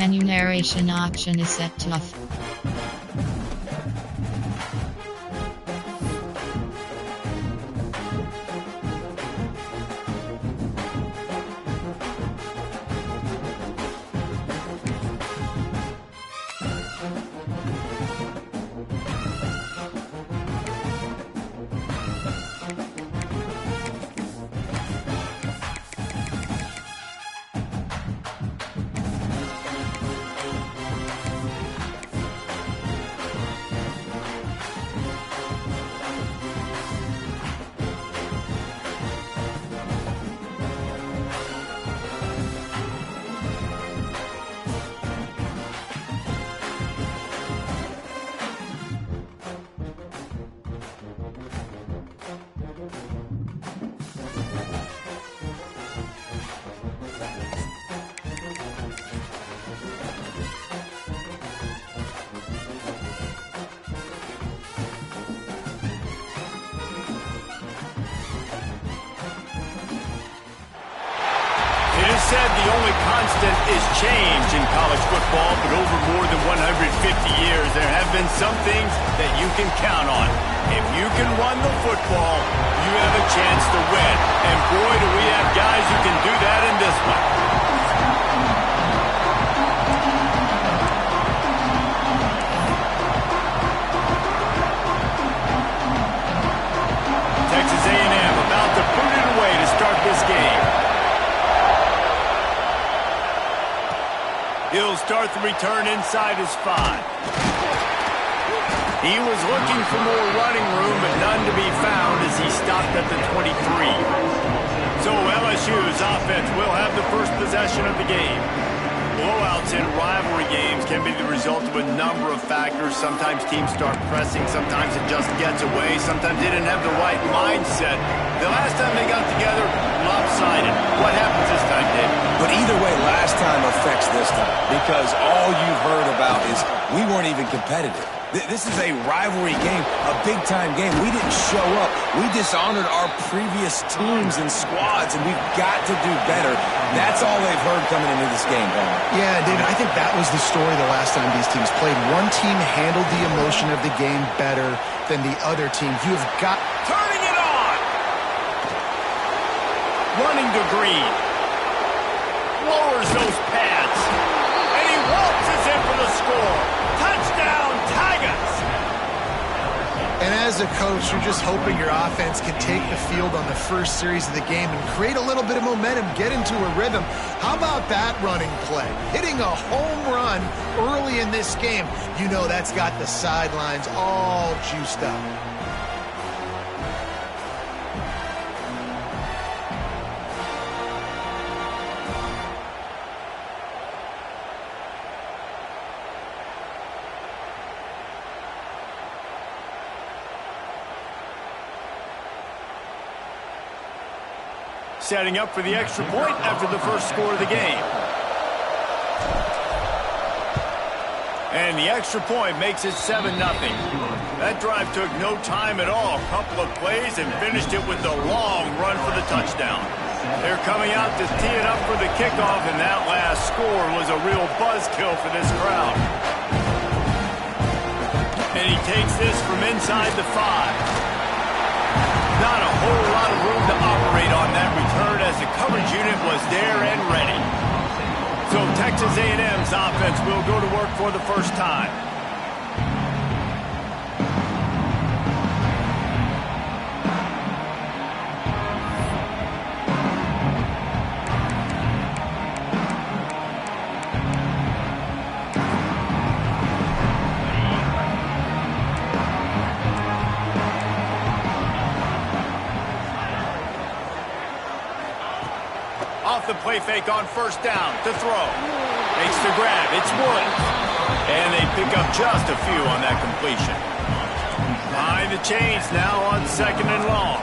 Menu narration option is set to off. Said the only constant is change in college football, but over more than 150 years, there have been some things that you can count on. If you can run the football, you have a chance to win. And boy, do we have guys who can do that in this one. Texas A&M about to put it away to start this game. He'll start the return inside his 5. He was looking for more running room, but none to be found as he stopped at the 23. So LSU's offense will have the first possession of the game. Blowouts in rivalry games can be the result of a number of factors. Sometimes teams start pressing, sometimes it just gets away, sometimes they didn't have the right mindset. The last time they got together, lopsided. What happens this time, Dave? But either way, last time affects this time, because all you've heard about is we weren't even competitive. This is a rivalry game, a big-time game. We didn't show up. We dishonored our previous teams and squads, and we've got to do better. That's all they've heard coming into this game, Paul. Yeah, David, I think that was the story the last time these teams played. One team handled the emotion of the game better than the other team. You have got... Turning it on! Running to Green. Lowers those pads. And he waltzes in for the score. Touchdown, Tigers! And as a coach, you're just hoping your offense can take the field on the first series of the game and create a little bit of momentum, get into a rhythm. How about that running play? Hitting a home run early in this game. You know that's got the sidelines all juiced up. Setting up for the extra point after the first score of the game. And the extra point makes it 7-0. That drive took no time at all. A couple of plays and finished it with a long run for the touchdown. They're coming out to tee it up for the kickoff, and that last score was a real buzzkill for this crowd. And he takes this from inside the 5. Not a whole lot of room to operate on that return as the coverage unit was there and ready. So Texas A&M's offense will go to work for the first time. Off the play fake on first down to throw. Makes the grab. It's Woods. And they pick up just a few on that completion. Behind the chains now on 2nd and long.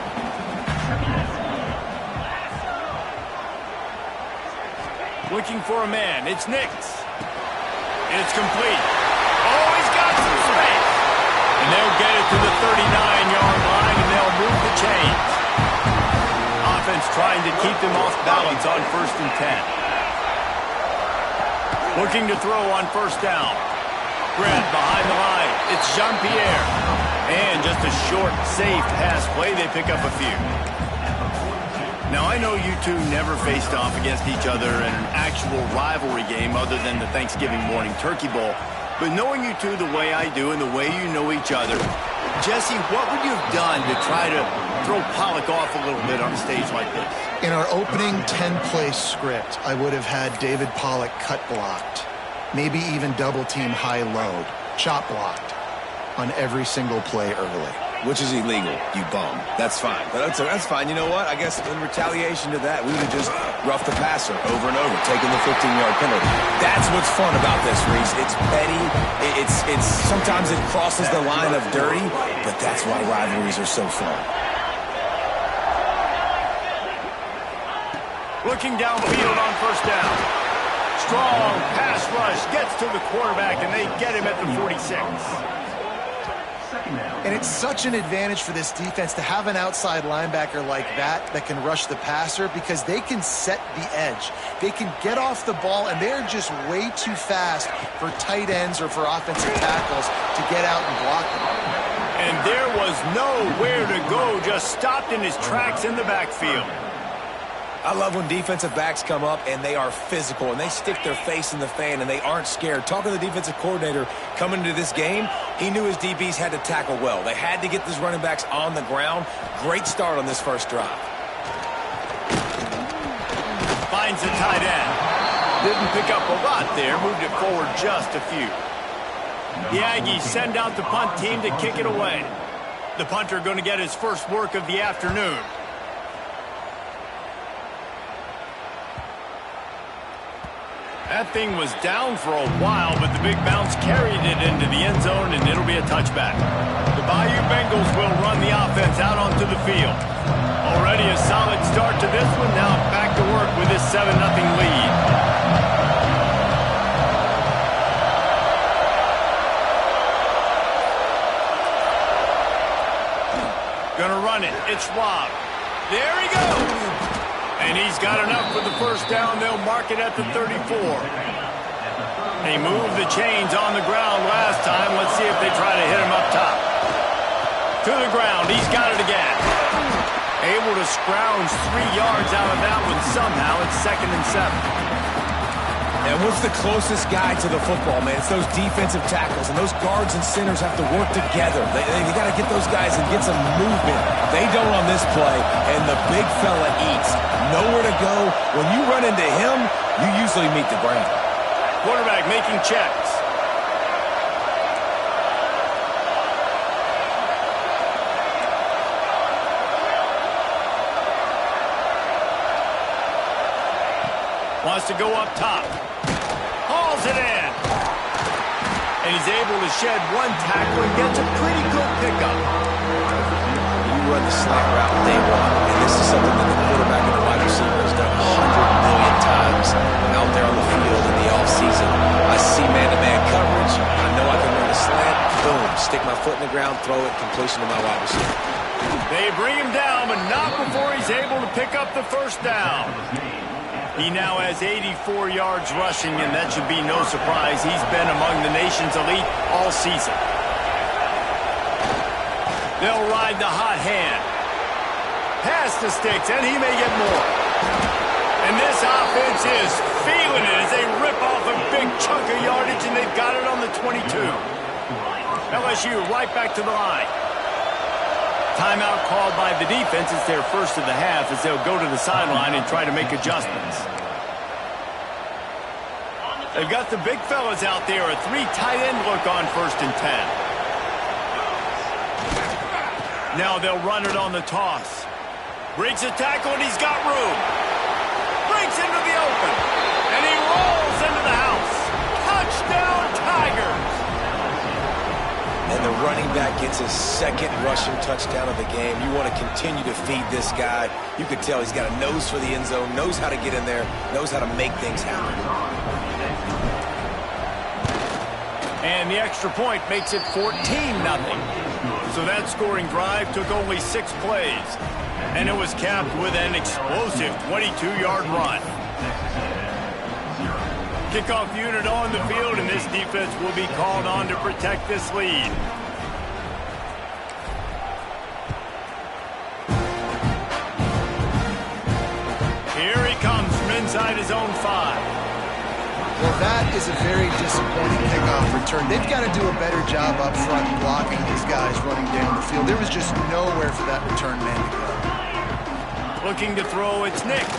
Looking for a man. It's Nix. It's complete. Oh, he's got some space. And they'll get it to the 39-yard line, and they'll move the chains. Offense trying to keep them off balance on 1st and 10. Looking to throw on first down. Grant behind the line. It's Jean-Pierre. And just a short, safe pass play. They pick up a few. Now, I know you two never faced off against each other in an actual rivalry game other than the Thanksgiving morning Turkey Bowl. But knowing you two the way I do and the way you know each other, Jesse, what would you have done to try to throw Pollock off a little bit on a stage like this? In our opening 10-play script, I would have had David Pollock cut blocked, maybe even double-team high-load, chop blocked on every single play early. Which is illegal, you bum. That's fine. But that's fine. You know what? I guess in retaliation to that, we would have just roughed the passer over and over, taking the 15-yard penalty. That's what's fun about this, Reese. It's petty. It's sometimes it crosses the line of dirty, but that's why rivalries are so fun. Looking downfield on first down. Strong pass rush gets to the quarterback, and they get him at the 46. And it's such an advantage for this defense to have an outside linebacker like that can rush the passer because they can set the edge. They can get off the ball, and they're just way too fast for tight ends or for offensive tackles to get out and block them. And there was nowhere to go, just stopped in his tracks in the backfield. I love when defensive backs come up and they are physical and they stick their face in the fan and they aren't scared. Talking to the defensive coordinator coming into this game, he knew his DBs had to tackle well. They had to get these running backs on the ground. Great start on this first drive. Finds the tight end. Didn't pick up a lot there, moved it forward just a few. The Aggies send out the punt team to kick it away. The punter going to get his first work of the afternoon. That thing was down for a while, but the big bounce carried it into the end zone, and it'll be a touchback. The Bayou Bengals will run the offense out onto the field. Already a solid start to this one. Now back to work with this 7-0 lead. Gonna run it. It's Schwab. There he goes. And he's got enough for the first down. They'll mark it at the 34. They moved the chains on the ground last time. Let's see if they try to hit him up top. To the ground. He's got it again. Able to scrounge 3 yards out of that one somehow. It's 2nd and 7. And what's the closest guy to the football, man? It's those defensive tackles, and those guards and centers have to work together. They got to get those guys and get some movement. They don't on this play, and the big fella eats. Nowhere to go. When you run into him, you usually meet the ground. Quarterback making checks. Wants to go up top. Hauls it in. And he's able to shed one tackle and gets a pretty good pickup. You run the slant route day one, and this is something that the quarterback and the wide receiver has done 100 million times out there on the field in the offseason. I see man-to-man coverage. I know I can run a slant. Boom. Stick my foot in the ground, throw it, completion to my wide receiver. They bring him down, but not before he's able to pick up the first down. He now has 84 yards rushing, and that should be no surprise. He's been among the nation's elite all season. They'll ride the hot hand. Pass the sticks, and he may get more. And this offense is feeling it as they rip off a big chunk of yardage, and they've got it on the 22. LSU right back to the line. Timeout called by the defense. It's their first of the half as they'll go to the sideline and try to make adjustments. They've got the big fellas out there. A 3 tight end look on 1st and 10. Now they'll run it on the toss. Breaks a tackle and he's got room. Breaks into the open. And he rolls into the house. Touchdown Tigers. And the running back gets his 2nd rushing touchdown of the game. You want to continue to feed this guy. You could tell he's got a nose for the end zone, knows how to get in there, knows how to make things happen. And the extra point makes it 14-0. So that scoring drive took only 6 plays. And it was capped with an explosive 22-yard run. Kickoff unit on the field, and this defense will be called on to protect this lead. Here he comes from inside his own 5. Well, that is a very disappointing kickoff return. They've got to do a better job up front blocking these guys running down the field. There was just nowhere for that return man to go. Looking to throw, it's Nix.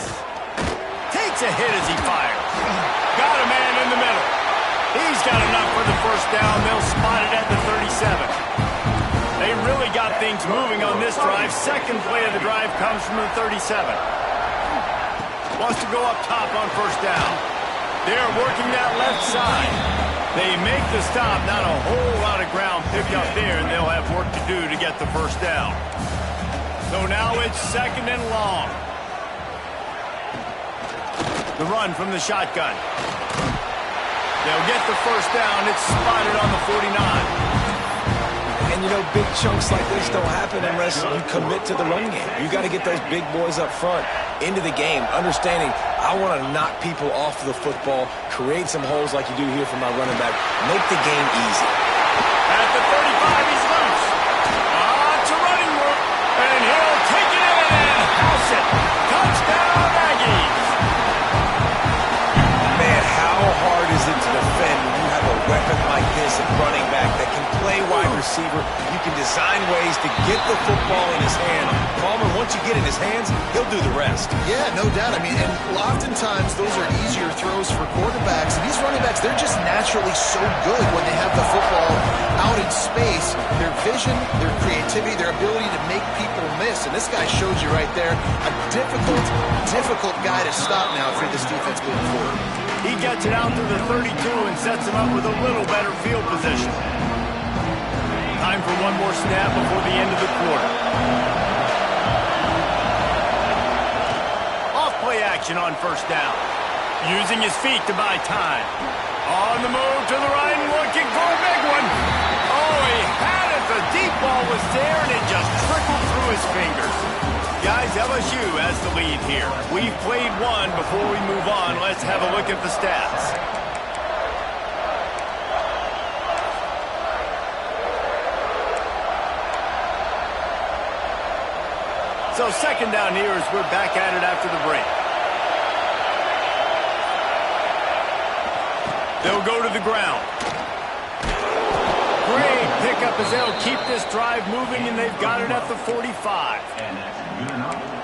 Takes a hit as he fires. Got a man in the middle. He's got enough for the first down. They'll spot it at the 37. They really got things moving on this drive. Second play of the drive comes from the 37. Wants to go up top on first down. They're working that left side. They make the stop. Not a whole lot of ground picked up there, and they'll have work to do to get the first down. So now it's 2nd and long. The run from the shotgun. They'll get the first down. It's spotted on the 49. And, you know, big chunks like this don't happen unless you commit to the run game. You got to get those big boys up front into the game, understanding I want to knock people off the football, create some holes like you do here for my running back, make the game easy. At the 35, he's loose. To running room, and he'll take it in and house it. Touchdown, Aggies. Man, how hard is it to defend when you have a weapon like this at running back that can play wide receiver? You can design ways to get the football in his hand. Palmer, once you get it in his hands, he'll do the rest. Yeah, no doubt. I mean, and oftentimes those are easier throws for quarterbacks. And these running backs, they're just naturally so good when they have the football out in space. Their vision, their creativity, their ability to make people miss. And this guy showed you right there a difficult guy to stop now for this defense moving forward. He gets it out to the 32 and sets him up with a little better field position. Time for one more snap before the end of the quarter. Off-play action on first down. Using his feet to buy time. On the move to the right and looking for a big one. Oh, he had it. The deep ball was there and it just trickled through his fingers. Guys, LSU has the lead here. We've played one. Before we move on, let's have a look at the stats. So 2nd down here as we're back at it after the break. They'll go to the ground. Great pickup as they'll keep this drive moving, and they've got it at the 45.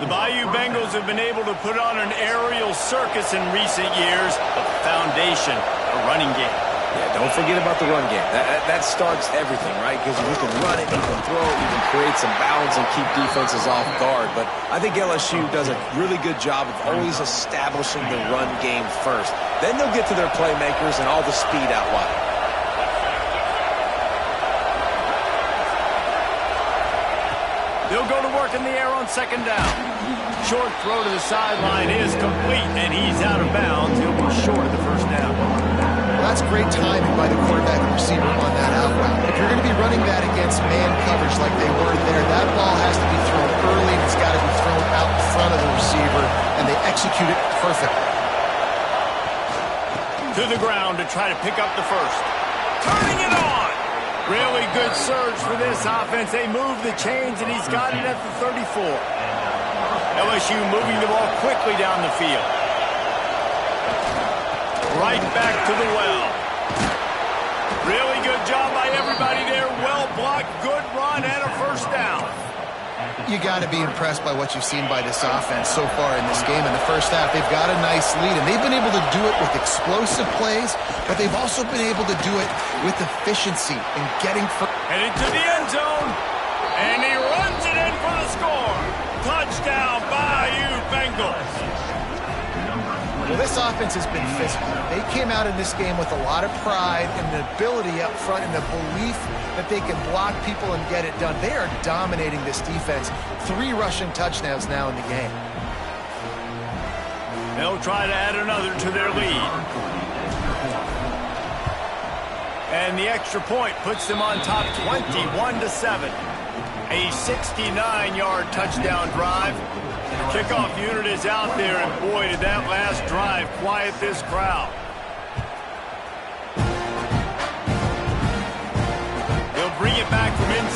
The Bayou Bengals have been able to put on an aerial circus in recent years, but the foundation, a running game. Yeah, don't forget about the run game. That starts everything, right? Because you can run it, you can throw it, you can create some balance and keep defenses off guard. But I think LSU does a really good job of always establishing the run game first. Then they'll get to their playmakers and all the speed out wide. They'll go to work in the air on 2nd down. Short throw to the sideline is complete, and he's out of bounds. He'll be short of the first down. Well, that's great timing by the quarterback and receiver on that out route. If you're going to be running that against man coverage like they were there, that ball has to be thrown early, and it's got to be thrown out in front of the receiver, and they execute it perfectly. To the ground to try to pick up the first. Turning it on! Really good surge for this offense. They move the chains, and he's got it at the 34. LSU moving the ball quickly down the field. Right back to the well. Really good job by everybody there. Well blocked, good run, and a first down. You got to be impressed by what you've seen by this offense so far in this game. In the first half, they've got a nice lead, and they've been able to do it with explosive plays, but they've also been able to do it with efficiency and getting... Headed to the end zone, and he runs it in for the score. Touchdown, Bayou Bengals. Well, this offense has been physical. They came out in this game with a lot of pride and the ability up front and the belief that they can block people and get it done. They are dominating this defense. 3 rushing touchdowns now in the game. They'll try to add another to their lead. And the extra point puts them on top 21-7. A 69-yard touchdown drive. Kickoff unit is out there, and boy, did that last drive quiet this crowd.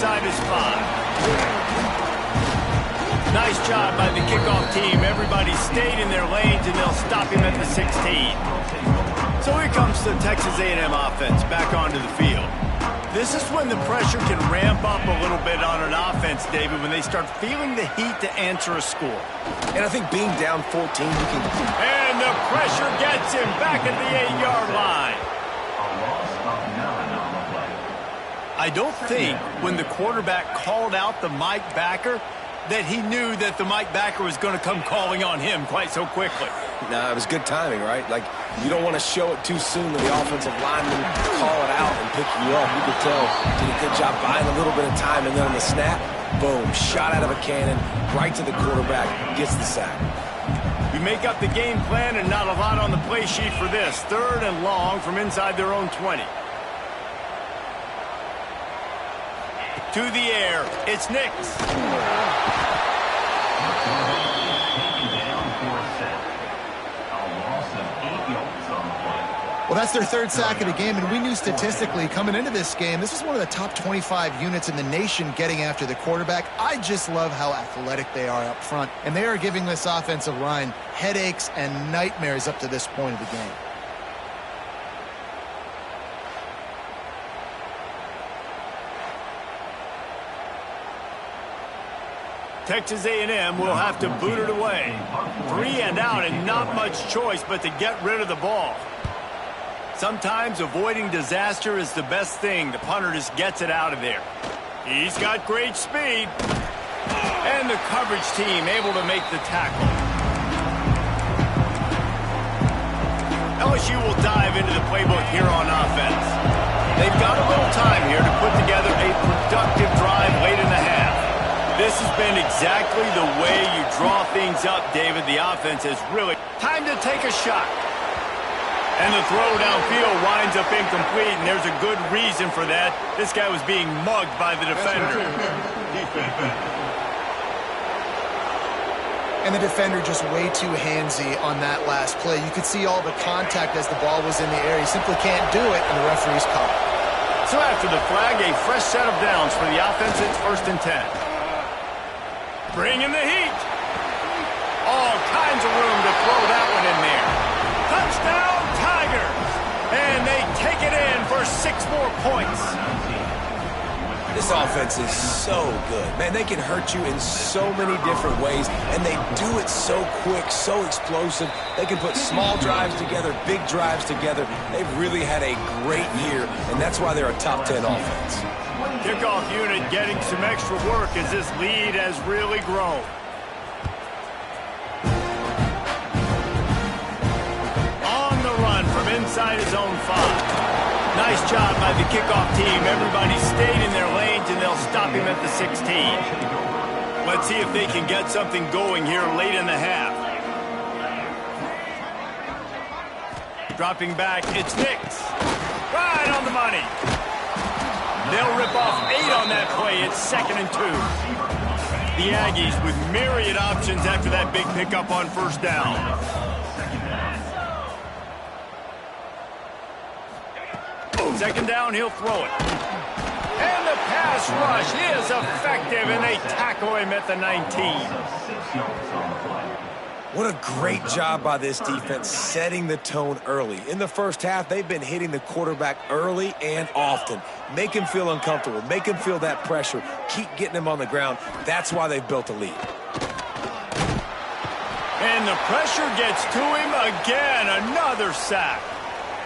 inside his 5. Nice job by the kickoff team. Everybody stayed in their lanes, and they'll stop him at the 16. So here comes the Texas A&M offense back onto the field. This is when the pressure can ramp up a little bit on an offense, David, when they start feeling the heat to answer a score. And I think being down 14, you can... And the pressure gets him back at the 8-yard line. I don't think when the quarterback called out the Mike backer that he knew that the Mike backer was going to come calling on him quite so quickly. No, it was good timing, right? Like, you don't want to show it too soon to the offensive lineman, call it out and pick you up. You could tell, did a good job buying a little bit of time, and then on the snap, boom, shot out of a cannon, right to the quarterback, gets the sack. We make up the game plan and not a lot on the play sheet for this. 3rd and long from inside their own 20. To the air, it's Nix. Well, that's their 3rd sack of the game, and we knew statistically coming into this game, this was one of the top 25 units in the nation getting after the quarterback. I just love how athletic they are up front, and they are giving this offensive line headaches and nightmares up to this point of the game. Texas A&M will have to boot it away. 3 and out, and not much choice but to get rid of the ball. Sometimes avoiding disaster is the best thing. The punter just gets it out of there. He's got great speed. And the coverage team able to make the tackle. LSU will dive into the playbook here on offense. They've got a little time here to put together a productive drive late in the half. This has been exactly the way you draw things up, David. The offense is really time to take a shot. And the throw downfield winds up incomplete, and there's a good reason for that. This guy was being mugged by the defender. And the defender just way too handsy on that last play. You could see all the contact as the ball was in the air. He simply can't do it, and the referee's caught. So after the flag, a fresh set of downs for the offense. It's 1st and 10. Bring in the heat. All kinds of room to throw that one in there. Touchdown, Tigers! And they take it in for 6 more points. This offense is so good. Man, they can hurt you in so many different ways, and they do it so quick, so explosive. They can put small drives together, big drives together. They've really had a great year, and that's why they're a top 10 offense. Kickoff unit getting some extra work as this lead has really grown. On the run from inside his own 5. Nice job by the kickoff team. Everybody stayed in their lanes, and they'll stop him at the 16. Let's see if they can get something going here late in the half. Dropping back, it's Nix. Right on the money. They'll rip off 8 on that play. It's 2nd and 2. The Aggies with myriad options after that big pickup on 1st down. Second down, he'll throw it. And the pass rush is effective, and they tackle him at the 19. What a great job by this defense setting the tone early. In the first half, they've been hitting the quarterback early and often. Make him feel uncomfortable. Make him feel that pressure. Keep getting him on the ground. That's why they've built a lead. And the pressure gets to him again. Another sack.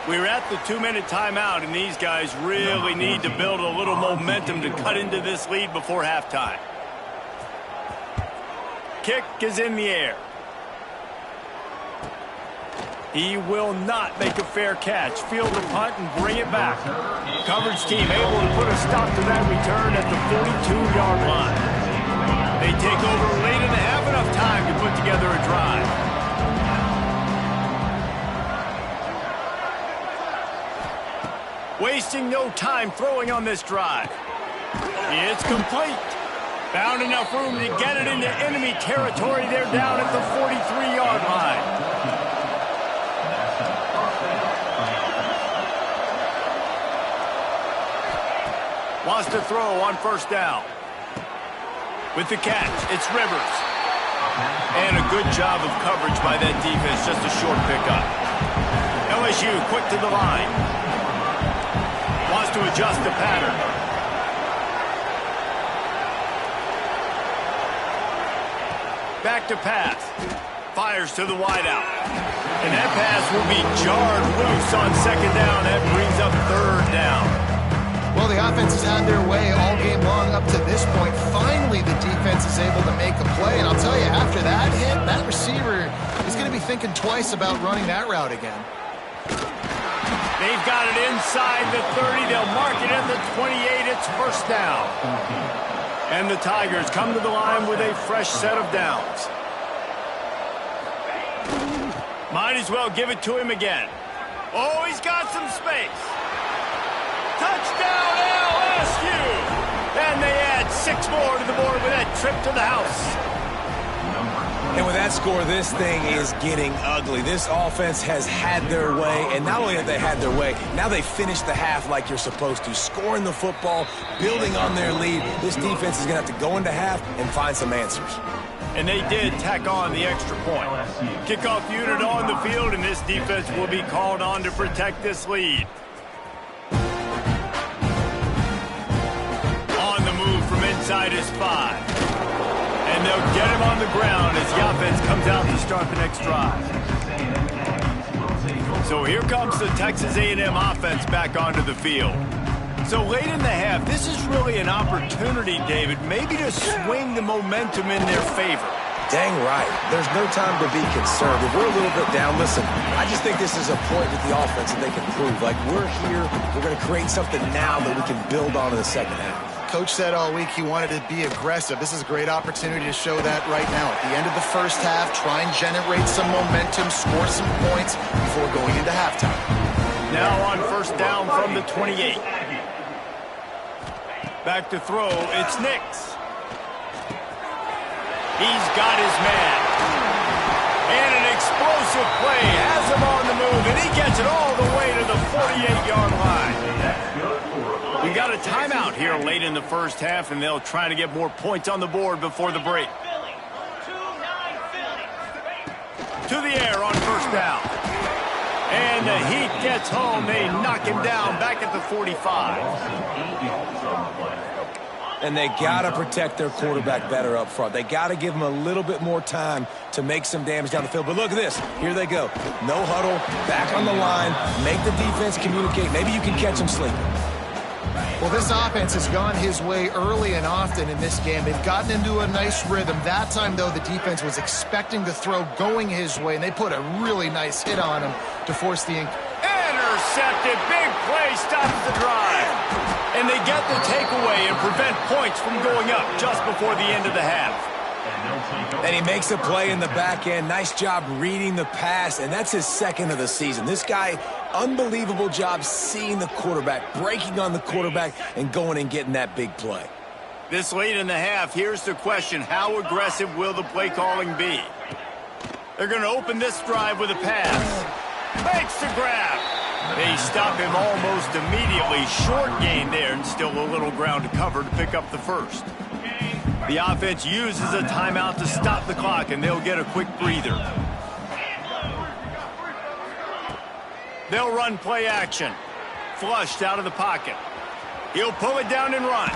We're at the 2-minute timeout, and these guys really need to build a little momentum to cut into this lead before halftime. Kick is in the air. He will not make a fair catch. Field the punt and bring it back. Coverage team able to put a stop to that return at the 42-yard line. They take over late in the half, enough time to put together a drive. Wasting no time throwing on this drive. It's complete. Found enough room to get it into enemy territory. They're down at the 43-yard line. Wants to throw on first down. With the catch, it's Rivers. And a good job of coverage by that defense, just a short pickup. LSU quick to the line. Wants to adjust the pattern. Back to pass. Fires to the wideout. And that pass will be jarred loose on second down. That brings up third down. Well, the offense has had their way all game long up to this point. Finally, the defense is able to make a play. And I'll tell you, after that hit, that receiver is going to be thinking twice about running that route again. They've got it inside the 30. They'll mark it at the 28. It's first down. And the Tigers come to the line with a fresh set of downs. Might as well give it to him again. Oh, he's got some space. Touchdown, LSU! And they add 6 more to the board with that trip to the house. And with that score, this thing is getting ugly. This offense has had their way, and not only have they had their way, now they finished the half like you're supposed to, scoring the football, building on their lead. This defense is going to have to go into half and find some answers. And they did tack on the extra point. Kickoff unit on the field, and this defense will be called on to protect this lead. On the move from inside is 5. And they'll get him on the ground as the offense comes out to start the next drive. So here comes the Texas A&M offense back onto the field. So late in the half, this is really an opportunity, David, maybe to swing the momentum in their favor. Dang right. There's no time to be concerned. If we're a little bit down, listen, I just think this is a point with the offense that they can prove. Like, we're here, we're going to create something now that we can build on in the second half. Coach said all week he wanted to be aggressive. This is a great opportunity to show that right now. At the end of the first half, try and generate some momentum, score some points before going into halftime. Now on first down from the 28. Back to throw, it's Nix. He's got his man. And an explosive play has him on the move, and he gets it all the way to the 48-yard line. We got a timeout here late in the first half, and they'll try to get more points on the board before the break. To the air on first down. And the Heat gets home. They knock him down back at the 45. And they got to protect their quarterback better up front. They got to give him a little bit more time to make some damage down the field. But look at this. Here they go. No huddle, back on the line, make the defense communicate. Maybe you can catch them sleeping. Well, this offense has gone his way early and often in this game. They've gotten into a nice rhythm. That time, though, the defense was expecting the throw going his way, and they put a really nice hit on him to force the intercepted. Big play stops the drive. And they get the takeaway and prevent points from going up just before the end of the half. And he makes a play in the back end. Nice job reading the pass, and that's his second of the season. This guy, unbelievable job seeing the quarterback, breaking on the quarterback, and going and getting that big play. This late in the half, here's the question. How aggressive will the play calling be? They're going to open this drive with a pass. Makes the grab. They stop him almost immediately. Short gain there, and still a little ground to cover to pick up the first. The offense uses a timeout to stop the clock, and they'll get a quick breather. They'll run play action. Flushed out of the pocket. He'll pull it down and run.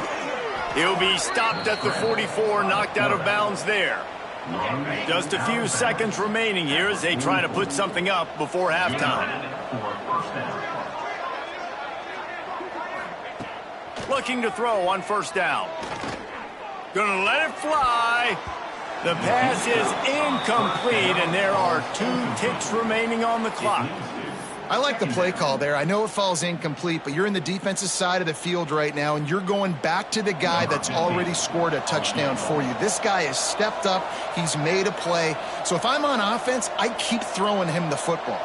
He'll be stopped at the 44, knocked out of bounds there. Just a few seconds remaining here as they try to put something up before halftime. Looking to throw on first down. Gonna let it fly. The pass is incomplete, and there are 2 ticks remaining on the clock. I like the play call there. I know it falls incomplete, but you're in the defensive side of the field right now, and you're going back to the guy that's already scored a touchdown for you. This guy has stepped up. He's made a play. So if I'm on offense, I keep throwing him the football.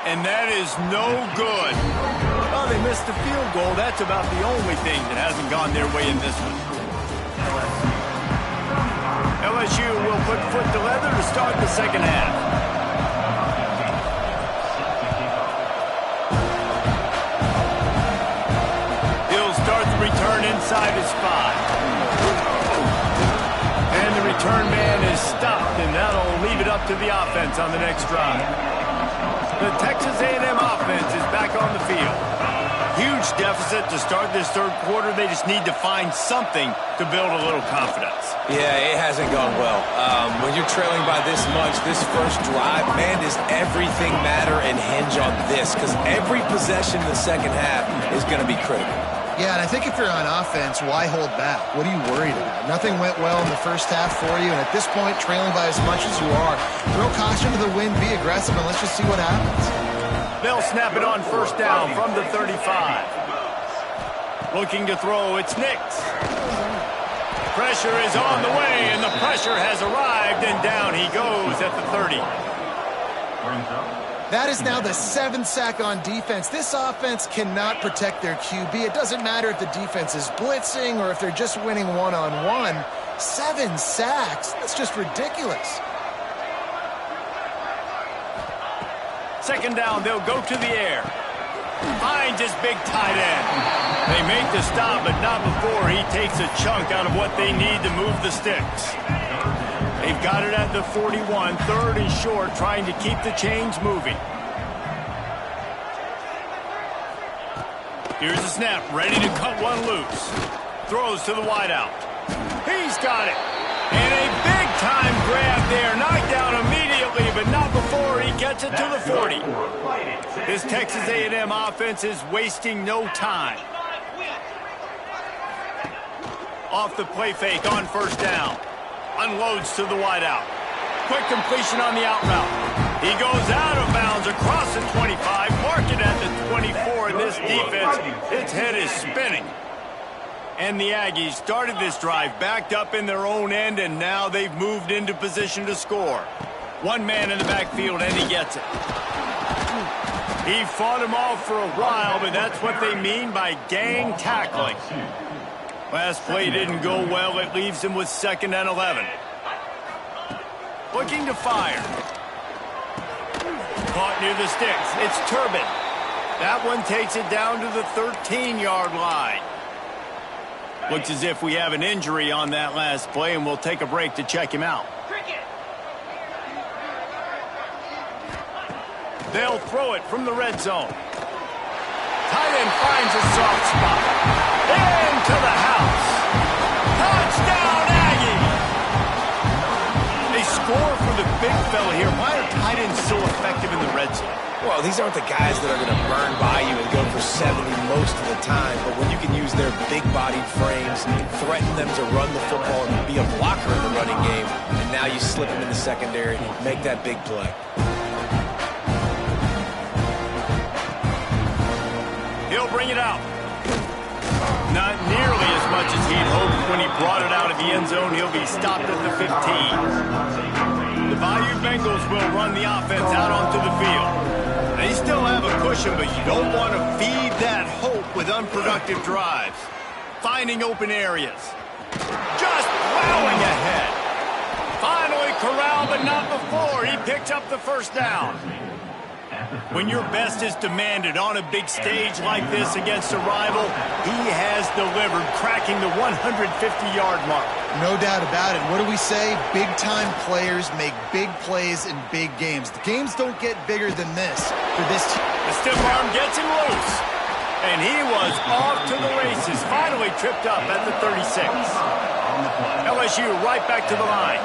And that is no good. A Well, they missed the field goal. That's about the only thing that hasn't gone their way in this one. LSU will put foot to leather to start the second half. He'll start the return inside his 5. And the return man is stopped, and that'll leave it up to the offense on the next drive. The Texas A&M offense is back on the field. Huge deficit to start this third quarter. They just need to find something to build a little confidence. Yeah, it hasn't gone well. When you're trailing by this much, this first drive, man, does everything matter and hinge on this? Because every possession in the second half is going to be critical. Yeah, and I think if you're on offense, why hold back? What are you worried about? Nothing went well in the first half for you, and at this point, trailing by as much as you are, throw caution to the wind, be aggressive, and let's just see what happens. They'll snap it on first down from the 35. Looking to throw, it's Nix. Pressure is on the way, and the pressure has arrived, and down he goes at the 30. That is now the 7th sack on defense. This offense cannot protect their QB. It doesn't matter if the defense is blitzing or if they're just winning one-on-one. 7 sacks, that's just ridiculous. Second down, they'll go to the air. Finds his big tight end. They make the stop, but not before he takes a chunk out of what they need to move the sticks. They've got it at the 41, third and short, trying to keep the chains moving. Here's the snap, ready to cut one loose. Throws to the wideout. He's got it. And a big-time grab there. Knocked down immediately, but not before he gets it to the 40. This Texas A&M offense is wasting no time. Off the play fake on first down. Unloads to the wideout. Quick completion on the out route. He goes out of bounds across the 25, mark it at the 24. This defense, its head is spinning. And the Aggies started this drive backed up in their own end, and now they've moved into position to score. One man in the backfield, and he gets it. He fought him off for a while, but that's what they mean by gang tackling. Last play didn't go well. It leaves him with 2nd and 11. Looking to fire. Caught near the sticks. It's Turbin. That one takes it down to the 13-yard line. Looks as if we have an injury on that last play, and we'll take a break to check him out. They'll throw it from the red zone. Tight end finds a soft spot. Into the house. Touchdown, Aggies! They score for the big fella here. Why are tight ends so effective in the red zone? Well, these aren't the guys that are going to burn by you and go for 70 most of the time, but when you can use their big-bodied frames, threaten them to run the football and be a blocker in the running game, and now you slip them in the secondary, make that big play. He'll bring it out. Not nearly as much as he'd hoped when he brought it out of the end zone. He'll be stopped at the 15. The Bayou Bengals will run the offense out onto the field. They still have a cushion, but you don't want to feed that hope with unproductive drives. Finding open areas. Just plowing ahead. Finally corralled, but not before. He picks up the first down. When your best is demanded on a big stage like this against a rival, he has delivered, cracking the 150-yard mark. No doubt about it. What do we say? Big-time players make big plays in big games. The games don't get bigger than this for this team. The stiff arm gets him loose. And he was off to the races, finally tripped up at the 36. LSU right back to the line.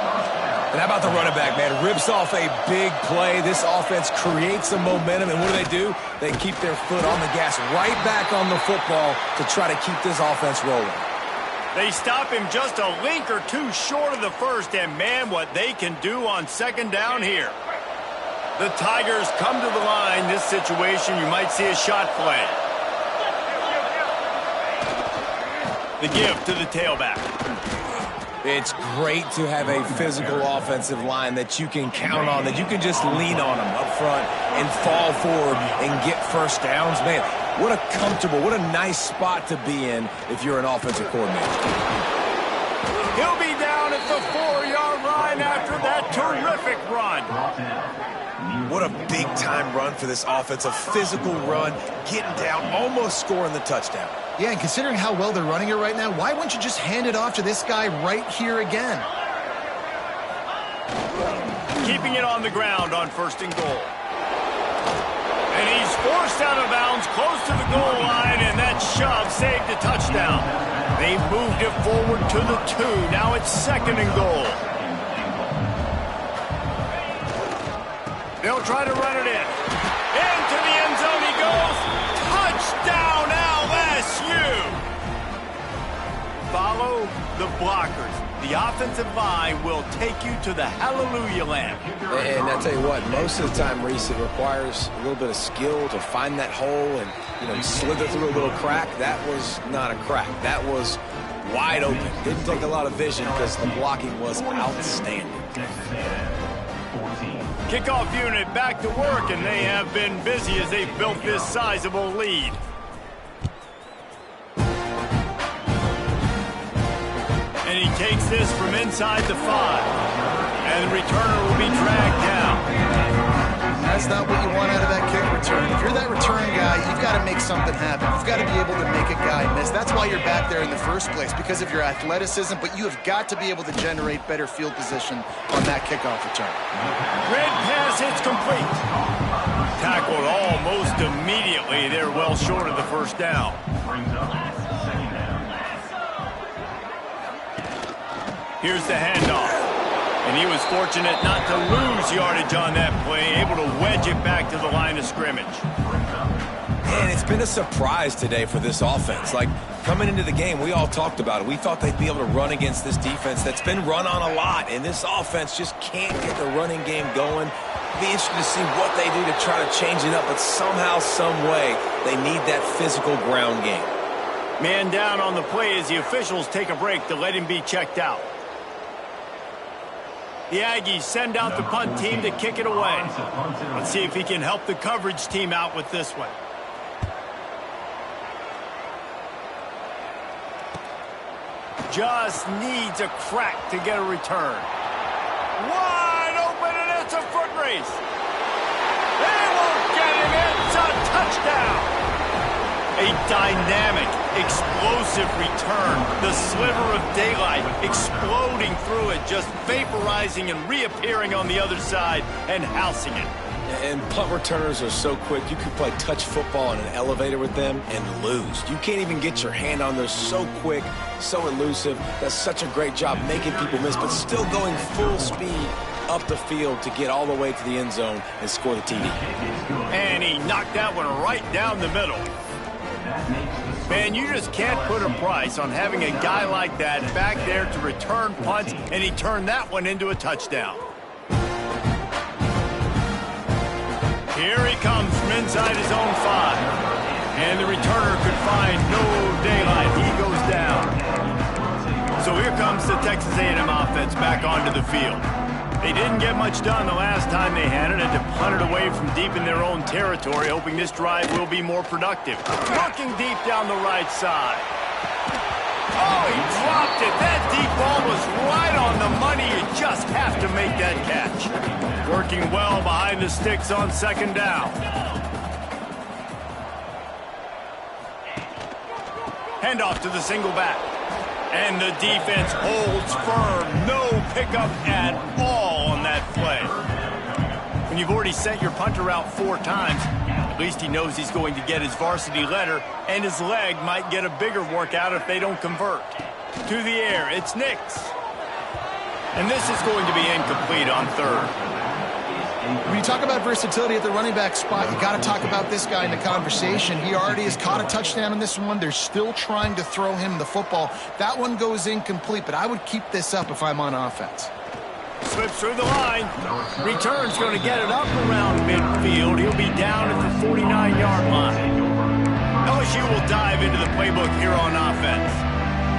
And how about the running back, man? Rips off a big play. This offense creates some momentum, and what do? They keep their foot on the gas right back on the football to try to keep this offense rolling. They stop him just a link or two short of the first, and man, what they can do on second down here. The Tigers come to the line. This situation, you might see a shot play. The give to the tailback. It's great to have a physical offensive line that you can count on, that you can just lean on them up front and fall forward and get first downs. Man, What a comfortable, what a nice spot to be in if you're an offensive coordinator. He'll be down at the 4-yard line after that terrific run. What a big-time run for this offense. A physical run, getting down, almost scoring the touchdown. Yeah, and considering how well they're running it right now, why wouldn't you just hand it off to this guy right here again? Keeping it on the ground on 1st and goal. And he's forced out of bounds close to the goal line, and that shove saved a touchdown. They've moved it forward to the 2. Now it's 2nd and goal. They'll try to run it in. Into the end zone he goes. Touchdown LSU! Follow the blockers. The offensive line will take you to the hallelujah land. And I tell you what, most of the time, Reese, it requires a little bit of skill to find that hole and, slither through a little crack. That was not a crack. That was wide open. Didn't take a lot of vision because the blocking was outstanding. Kickoff unit back to work, and they have been busy as they've built this sizable lead. And he takes this from inside the 5. And the returner will be dragged down. That's not what you want out of that kick return. If you're that return guy, you've got to make something happen. You've got to be able to make a guy miss. That's why you're back there in the first place, because of your athleticism, but you have got to be able to generate better field position on that kickoff return. Red pass hits complete. Tackled almost immediately. They're well short of the 1st down. Here's the handoff. And he was fortunate not to lose yardage on that play, able to wedge it back to the line of scrimmage. And it's been a surprise today for this offense. Like, coming into the game, we all talked about it. We thought they'd be able to run against this defense that's been run on a lot, and this offense just can't get the running game going. Be interested to see what they do to try to change it up, but somehow, some way, they need that physical ground game. Man down on the play as the officials take a break to let him be checked out. The Aggies send out the punt team to kick it away. Let's see if he can help the coverage team out with this one. Just needs a crack to get a return. Wide open, and it's a foot race. They won't get him. It's a touchdown. A dynamic, explosive return. The sliver of daylight exploding through it, just vaporizing and reappearing on the other side and housing it. And punt returners are so quick. You could play touch football in an elevator with them and lose. You can't even get your hand on. They're so quick, so elusive. Does such a great job making people miss, but still going full speed up the field to get all the way to the end zone and score the TD. And he knocked that one right down the middle. Man, you just can't put a price on having a guy like that back there to return punts, and he turned that one into a touchdown. Here he comes from inside his own 5. And the returner could find no daylight. He goes down. So here comes the Texas A&M offense back onto the field. They didn't get much done the last time they had it, and to punt it away from deep in their own territory, hoping this drive will be more productive. Looking deep down the right side. Oh, he dropped it. That deep ball was right on the money. You just have to make that catch. Working well behind the sticks on 2nd down. Handoff to the single back. And the defense holds firm. No pickup at all on that play. When you've already sent your punter out 4 times, at least he knows he's going to get his varsity letter, and his leg might get a bigger workout if they don't convert. To the air, it's Nix. And this is going to be incomplete on 3rd. When you talk about versatility at the running back spot, you got to talk about this guy in the conversation. He already has caught a touchdown in this one. They're still trying to throw him the football. That one goes incomplete, but I would keep this up if I'm on offense. Slips through the line. Return's going to get it up around midfield. He'll be down at the 49-yard line. LSU will dive into the playbook here on offense.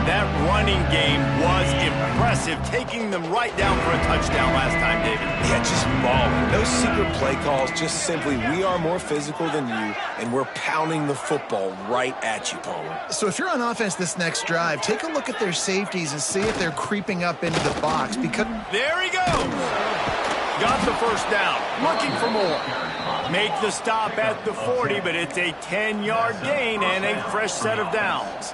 That running game was impressive, taking them right down for a touchdown last time, David. Yeah, just mauling. No secret play calls, just simply we are more physical than you, and we're pounding the football right at you, Palmer. So if you're on offense this next drive, take a look at their safeties and see if they're creeping up into the box. Because there he goes. Got the first down. Looking for more. Make the stop at the 40, but it's a 10-yard gain and a fresh set of downs.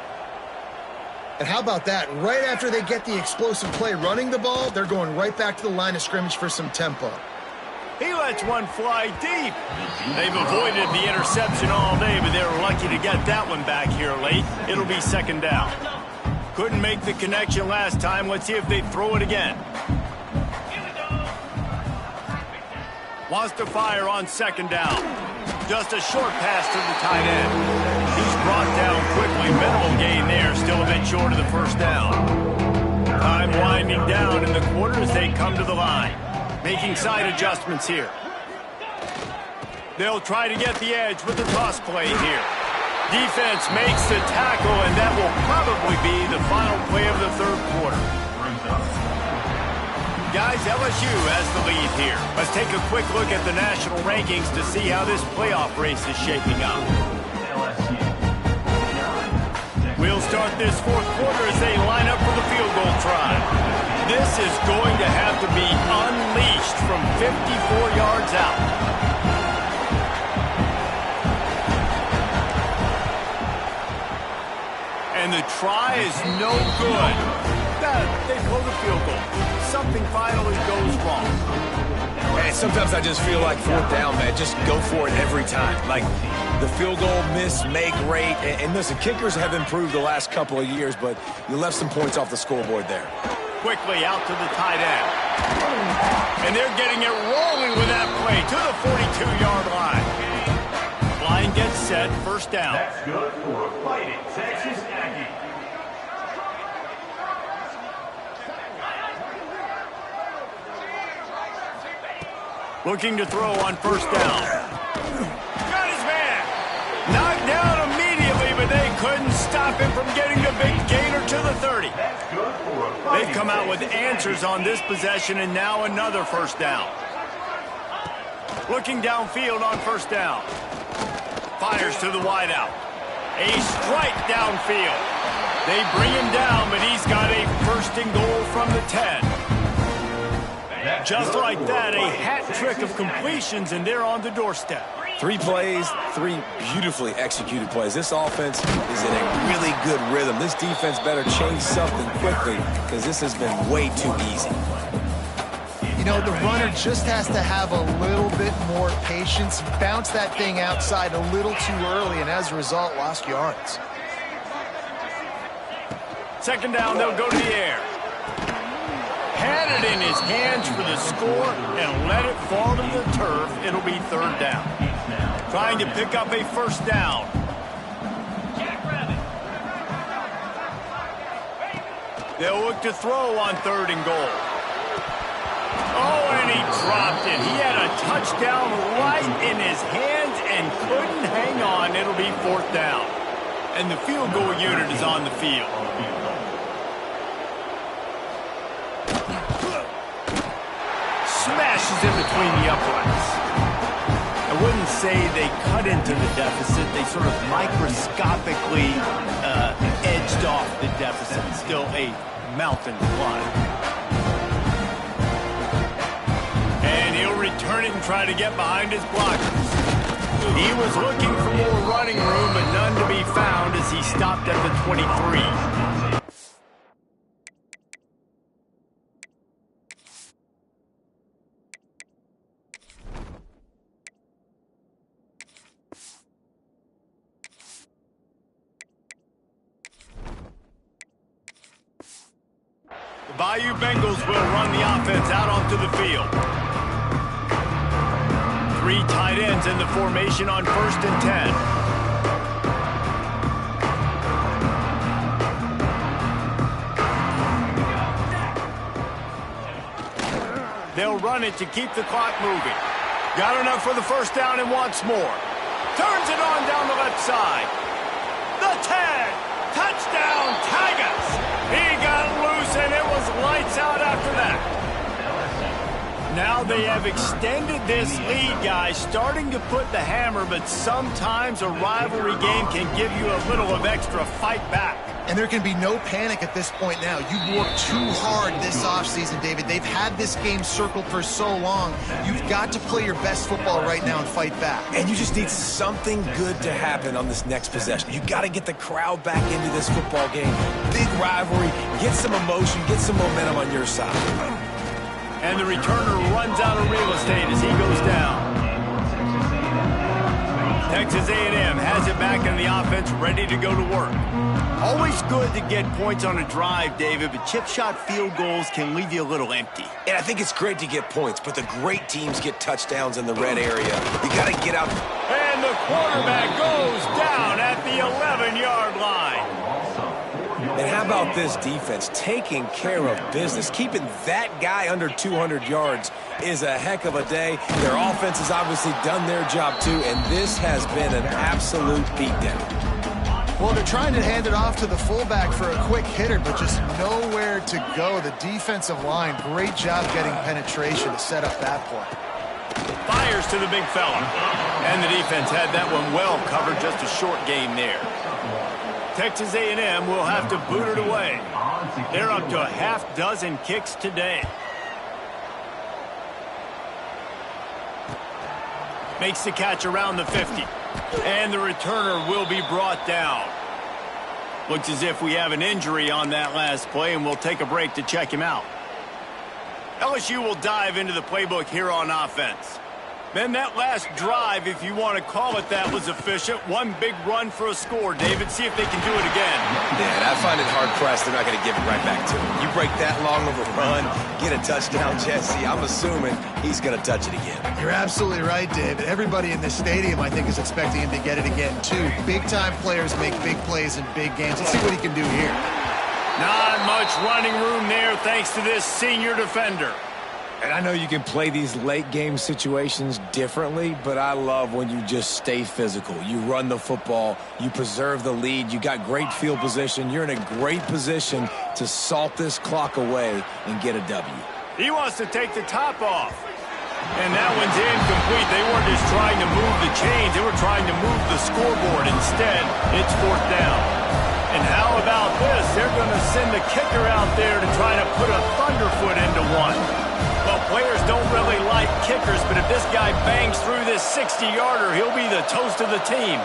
And how about that? Right after they get the explosive play running the ball, they're going right back to the line of scrimmage for some tempo. He lets one fly deep. They've avoided the interception all day, but they're lucky to get that one back here late. It'll be second down. Couldn't make the connection last time. Let's see if they throw it again. Wants to fire on second down. Just a short pass to the tight end. He's brought down quickly. Minimal gain there. Still a bit short of the first down. Time winding down in the quarter as they come to the line. Making side adjustments here. They'll try to get the edge with the toss play here. Defense makes the tackle, and that will probably be the final play of the third quarter. Guys, LSU has the lead here. Let's take a quick look at the national rankings to see how this playoff race is shaping up. We'll start this fourth quarter as they line up for the field goal try. This is going to have to be unleashed from 54 yards out. And the try is no good. They blow the field goal. Something finally goes wrong. Man, sometimes I just feel like fourth down, man. Just go for it every time. Like the field goal miss-make rate. And listen, kickers have improved the last couple of years, but you left some points off the scoreboard there. Quickly out to the tight end. And they're getting it rolling with that play to the 42-yard line. Line gets set, first down. That's good for a fighting Texas Aggie. Looking to throw on first down. Got his man. Knocked down immediately, but they couldn't stop him from getting the big gainer to the 30. They've come out with answers on this possession, and now another first down. Looking downfield on first down. Fires to the wideout. A strike downfield. They bring him down, but he's got a first and goal from the 10. Just like that, a hat trick of completions, and they're on the doorstep. 3 plays, 3 beautifully executed plays. This offense is in a really good rhythm. This defense better change something quickly because this has been way too easy. You know, the runner just has to have a little bit more patience, bounce that thing outside a little too early, and as a result, lost yards. Second down, they'll go to the air. Had it in his hands for the score and let it fall to the turf. It'll be third down. Trying to pick up a first down. They'll look to throw on third and goal. Oh, and he dropped it. He had a touchdown right in his hands and couldn't hang on. It'll be fourth down. And the field goal unit is on the field. Smashes in between the uprights. I wouldn't say they cut into the deficit. They sort of microscopically edged off the deficit. Still a mountain to climb. And he'll return it and try to get behind his blockers. He was looking for more running room, but none to be found as he stopped at the 23. Bayou Bengals will run the offense out onto the field. 3 tight ends in the formation on first and 10. They'll run it to keep the clock moving. Got enough for the first down and wants more. Turns it on down the left side. The 10. Touchdown, Tigers! He got loose, and it was lights out after that. Now they have extended this lead, guys, starting to put the hammer, but sometimes a rivalry game can give you a little of extra fight back. And there can be no panic at this point now. You've worked too hard this offseason, David. They've had this game circled for so long. You've got to play your best football right now and fight back. And you just need something good to happen on this next possession. You got to get the crowd back into this football game. Big rivalry. Get some emotion. Get some momentum on your side. And the returner runs out of real estate as he goes down. Texas A&M has it back in the offense, ready to go to work. Always good to get points on a drive, David, but chip shot field goals can leave you a little empty. And I think it's great to get points, but the great teams get touchdowns in the red area. You got to get out. And the quarterback goes down at the 11-yard line. And how about this defense taking care of business? Keeping that guy under 200 yards is a heck of a day. Their offense has obviously done their job too, and this has been an absolute beatdown. Well, they're trying to hand it off to the fullback for a quick hitter, but just nowhere to go. The defensive line, great job getting penetration to set up that play. Fires to the big fella. And the defense had that one well covered, just a short game there. Texas A&M will have to boot it away. They're up to a half-dozen kicks today. Makes the catch around the 50. And the returner will be brought down. Looks as if we have an injury on that last play, and we'll take a break to check him out. LSU will dive into the playbook here on offense. Then that last drive, if you want to call it that, was efficient. One big run for a score. David, see if they can do it again. Yeah, and I find it hard-pressed they're not going to give it right back to him. You break that long of a run, get a touchdown, Jesse, I'm assuming he's going to touch it again. You're absolutely right, David. Everybody in this stadium, I think, is expecting him to get it again, too. Big-time players make big plays in big games. Let's see what he can do here. Not much running room there thanks to this senior defender. And I know you can play these late-game situations differently, but I love when you just stay physical. You run the football, you preserve the lead, you got great field position. You're in a great position to salt this clock away and get a W. He wants to take the top off. And that one's incomplete. They weren't just trying to move the chains, they were trying to move the scoreboard. Instead, it's fourth down. And how about this? They're going to send the kicker out there to try to put a thunderfoot into one. Well, players don't really like kickers, but if this guy bangs through this 60-yarder, he'll be the toast of the team.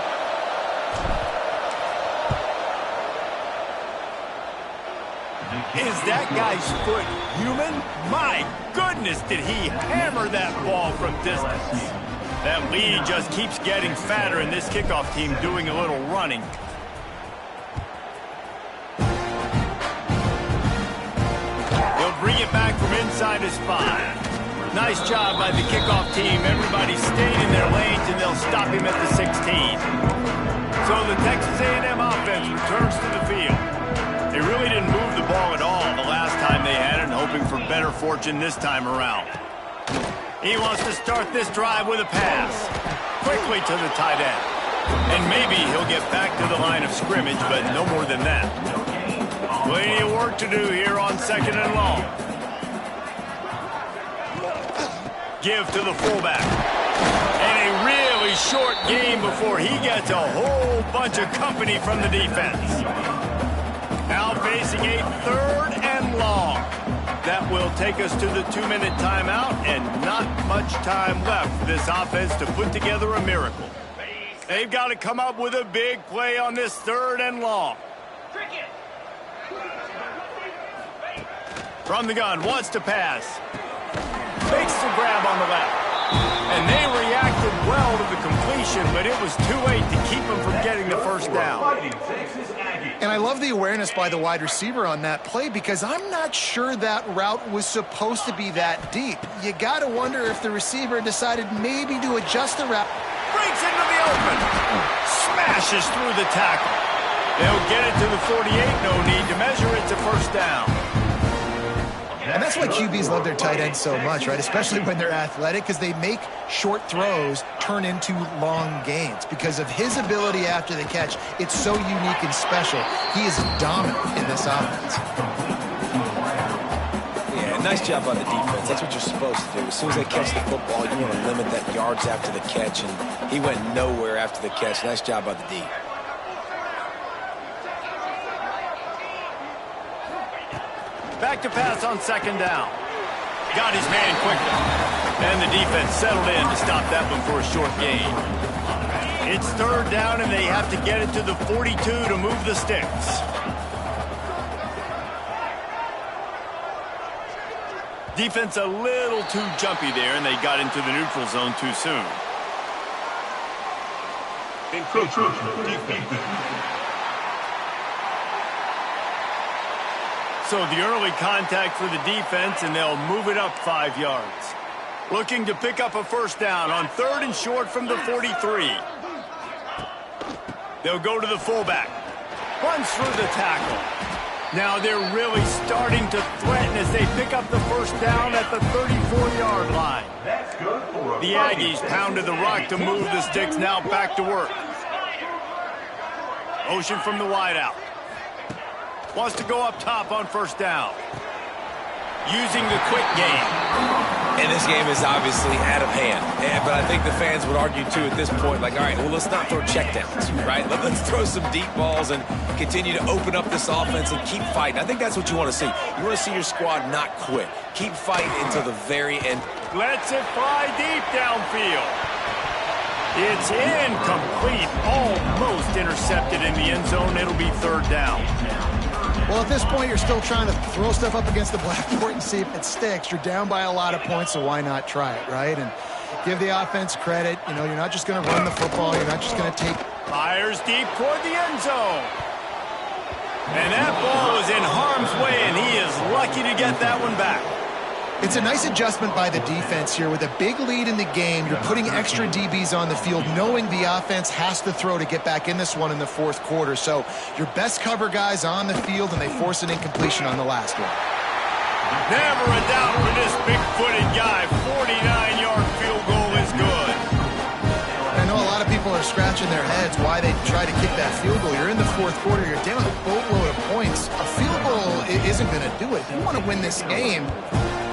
Is that guy's foot human? My goodness, did he hammer that ball from distance. That lead just keeps getting fatter, and this kickoff team doing a little running. Bring it back from inside his 5. Nice job by the kickoff team. Everybody stayed in their lanes, and they'll stop him at the 16. So the Texas A&M offense returns to the field. They really didn't move the ball at all the last time they had it, and hoping for better fortune this time around. He wants to start this drive with a pass. Quickly to the tight end. And maybe he'll get back to the line of scrimmage, but no more than that. Plenty of work to do here on 2nd and long. Give to the fullback. And a really short game before he gets a whole bunch of company from the defense. Now facing a 3rd and long. That will take us to the 2-minute timeout, and not much time left for this offense to put together a miracle. They've got to come up with a big play on this 3rd and long. From the gun, wants to pass. Makes the grab on the left. And they reacted well to the completion, but it was too late to keep them from getting the first down. And I love the awareness by the wide receiver on that play, because I'm not sure that route was supposed to be that deep. You got to wonder if the receiver decided maybe to adjust the route. Breaks into the open. Smashes through the tackle. They'll get it to the 48. No need to measure it to first down. And that's why QBs love their tight ends so much, right? Especially when they're athletic, because they make short throws turn into long gains. Because of his ability after the catch, it's so unique and special. He is dominant in this offense. Yeah, nice job by the defense. That's what you're supposed to do. As soon as they catch the football, you want to limit that yards after the catch, and he went nowhere after the catch. Nice job by the D. Back to pass on second down. Got his man quickly. And the defense settled in to stop that one for a short gain. It's third down, and they have to get it to the 42 to move the sticks. Defense a little too jumpy there, and they got into the neutral zone too soon. So the early contact for the defense, and they'll move it up 5 yards. Looking to pick up a first down on third and short from the 43. They'll go to the fullback. Runs through the tackle. Now they're really starting to threaten as they pick up the first down at the 34-yard line. That's good for a The Aggies pounded the rock to move the sticks, now back to work. Motion from the wideout. Wants to go up top on first down. Using the quick game. And this game is obviously out of hand. But I think the fans would argue, too, at this point, like, all right, well, let's not throw checkdowns, right? Let's throw some deep balls and continue to open up this offense and keep fighting. I think that's what you want to see. You want to see your squad not quit. Keep fighting until the very end. Lets it fly deep downfield. It's incomplete. Almost intercepted in the end zone. It'll be third down. Well, at this point, you're still trying to throw stuff up against the blackboard and see if it sticks. You're down by a lot of points, so why not try it, right? And give the offense credit. You know, you're not just going to run the football. You're not just going to take... Fires deep toward the end zone. And that ball is in harm's way, and he is lucky to get that one back. It's a nice adjustment by the defense here. With a big lead in the game, you're putting extra DBs on the field, knowing the offense has to throw to get back in this one in the fourth quarter. So your best cover guys on the field, and they force an incompletion on the last one. Never a doubt for this big-footed guy. 49-yard field goal is good. I know a lot of people are scratching their heads why they try to kick that field goal. You're in the fourth quarter. You're down a boatload of points. A field goal isn't going to do it. If you want to win this game,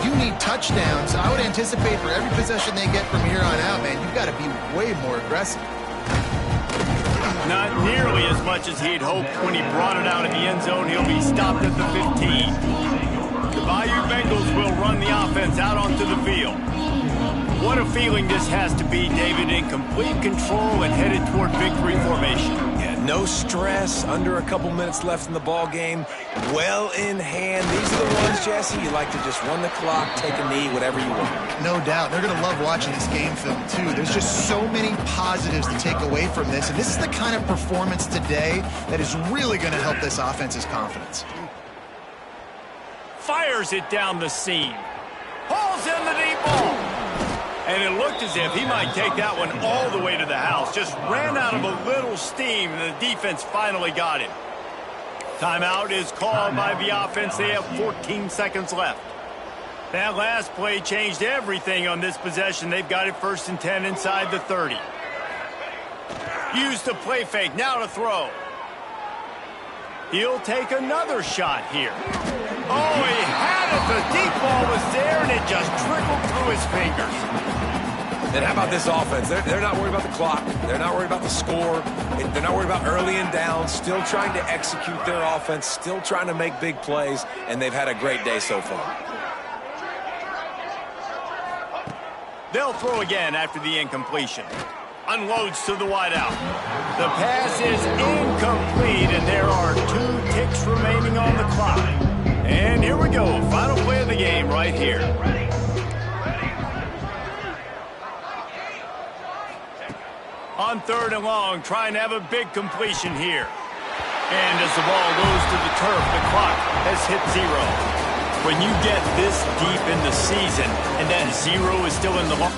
you need touchdowns. I would anticipate for every possession they get from here on out, man, you've got to be way more aggressive. Not nearly as much as he'd hoped when he brought it out in the end zone. He'll be stopped at the 15. The Bayou Bengals will run the offense out onto the field. What a feeling this has to be, David, in complete control and headed toward victory formation. Yeah, no stress, under a couple minutes left in the ball game, well in hand. These are the ones, Jesse, you like to just run the clock, take a knee, whatever you want. No doubt. They're going to love watching this game film, too. There's just so many positives to take away from this, and this is the kind of performance today that is really going to help this offense's confidence. Fires it down the seam. Hauls in the deep ball. And it looked as if he might take that one all the way to the house. Just ran out of a little steam, and the defense finally got him. Timeout is called by the offense. They have 14 seconds left. That last play changed everything on this possession. They've got it first and 10 inside the 30. Used the play fake, now to throw. He'll take another shot here. Oh, he had it. The deep ball was there, and it just trickled through his fingers. And how about this offense? They're not worried about the clock. They're not worried about the score. They're not worried about early and down. Still trying to execute their offense. Still trying to make big plays. And they've had a great day so far. They'll throw again after the incompletion. Unloads to the wideout. The pass is incomplete, and there are 2 ticks remaining on the clock. And here we go. Final play of the game right here. On third and long, trying to have a big completion here. And as the ball goes to the turf, the clock has hit 0. When you get this deep in the season and that 0 is still in the ball.